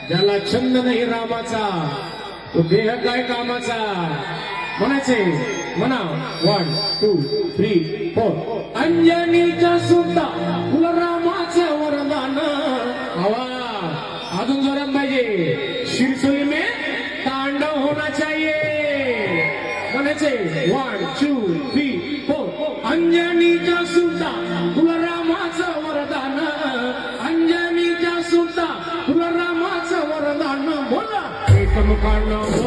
ज्याला छंद नाही रामाचा तो देह काय कामाचा. म्हणायचे म्हणा 1 2 3 4. अंजनीच्या सुद्धा तुला रामाचं वरदान. हवा अजून जोरात पाहिजे. शिरसोली में तांडव होना चाहिए. म्हणायचे 1 2 3 4. अंजनीच्या सुद्धा तुला रामाचं वरदान. अंजनीच्या सुद्धा तुला रामाचं वरदान. बोला एकमुखानं